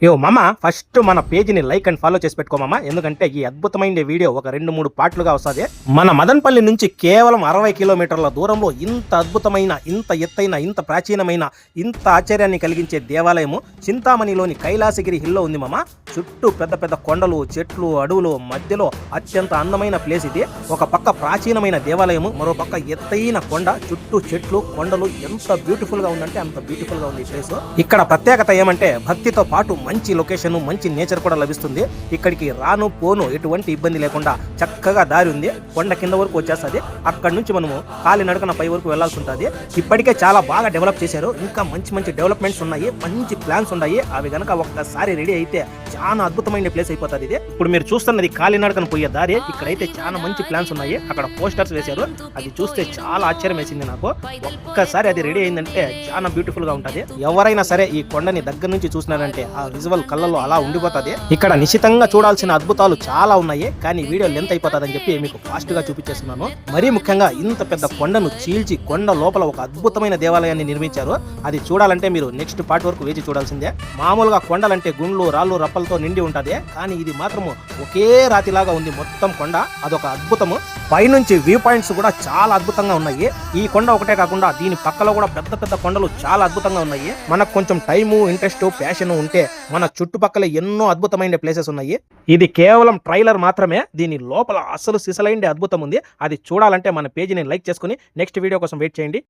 యో మామ ఫస్ట్ మన పేజీని లైక్ అండ్ ఫాలో చేసి పెట్టుకో మామ. ఎందుకంటే ఈ అద్భుతమైన వీడియో ఒక 2-3 పార్ట్లుగా వస్తుంది. మన మదనపల్లి నుంచి కేవలం 60 కిలోమీటర్ల దూరంలో ఇంత అద్భుతమైన, ఇంత ఎత్తైన, ఇంత ప్రాచీనమైన, ఇంత ఆశ్చర్యాన్ని కలిగించే దేవాలయము చింతామణిలోని కైలాసగిరి హిల్లో ఉంది మామ. చుట్టూ పెద్ద పెద్ద కొండలు, చెట్లు, అడవులు మధ్యలో అత్యంత అందమైన ప్లేస్ ఇది. ఒక పక్క ప్రాచీనమైన దేవాలయము, మరో పక్క ఎత్తైన కొండ, చుట్టూ చెట్లు, కొండలు. ఎంత బ్యూటిఫుల్ గా ఉందంటే అంత బ్యూటిఫుల్ గా ఉంది ఈ ప్లేస్. ఇక్కడ ప్రత్యేకత ఏమంటే భక్తితో పాటు మంచి లొకేషన్, మంచి నేచర్ కూడా లభిస్తుంది. ఇక్కడికి రాను పోను ఎటువంటి ఇబ్బంది లేకుండా చక్కగా దారి ఉంది. కొండ కింద వరకు వచ్చేస్తుంది. అక్కడ నుంచి మనము కాలినడకన పై వరకు వెళ్లాల్సి ఉంటుంది. ఇప్పటికే చాలా బాగా డెవలప్ చేశారు. ఇంకా మంచి మంచి డెవలప్మెంట్స్ ఉన్నాయి, మంచి ప్లాన్స్ ఉన్నాయి. అవి గనక ఒక్కసారి రెడీ అయితే చాలా అద్భుతమైన ప్లేస్ అయిపోతుంది ఇది. ఇప్పుడు మీరు చూస్తున్నది కాలినడకన పోయే దారి. ఇక్కడైతే చాలా మంచి ప్లాన్స్ ఉన్నాయి. అక్కడ పోస్టర్స్ వేశారు. అది చూస్తే చాలా ఆశ్చర్యం వేసింది నాకు. ఒక్కసారి అది రెడీ అయిందంటే చాలా బ్యూటిఫుల్ గా ఉంటది. ఎవరైనా సరే ఈ కొండని దగ్గర నుంచి చూసినారంటే ఆ విజువల్ కళ్ళలో అలా ఉండిపోతుంది. ఇక్కడ నిశ్చితంగా చూడాల్సిన అద్భుతాలు చాలా ఉన్నాయి. కానీ వీడియో లెంత్ అయిపోతుందని చెప్పి మీకు ఫాస్ట్ గా చూపించేస్తున్నాను. మరీ ముఖ్యంగా ఇంత పెద్ద కొండను చీల్చి కొండ లోపల ఒక అద్భుతమైన దేవాలయాన్ని నిర్మించారు. అది చూడాలంటే మీరు నెక్స్ట్ పార్ట్ వరకు వేచి చూడాల్సిందే. మామూలుగా కొండలంటే గుండ్లు, రాళ్ళు, రప్పలతో నిండి ఉంటది. కానీ ఇది మాత్రము ఒకే రాతిలాగా ఉంది మొత్తం కొండ. అదొక అద్భుతము. పైనుంచి వ్యూ పాయింట్స్ కూడా చాలా అద్భుతంగా ఉన్నాయి. ఈ కొండ ఒకటే కాకుండా దీని పక్కలో కూడా పెద్ద పెద్ద కొండలు చాలా అద్భుతంగా ఉన్నాయి. మనకు కొంచెం టైము, ఇంట్రెస్ట్, ప్యాషన్ ఉంటే మన చుట్టుపక్కల ఎన్నో అద్భుతమైన ప్లేసెస్ ఉన్నాయి. ఇది కేవలం ట్రైలర్ మాత్రమే. దీని లోపల అసలు సిసలైన అద్భుతం ఉంది. అది చూడాలంటే మన పేజీని లైక్ చేసుకుని నెక్స్ట్ వీడియో కోసం వెయిట్ చేయండి.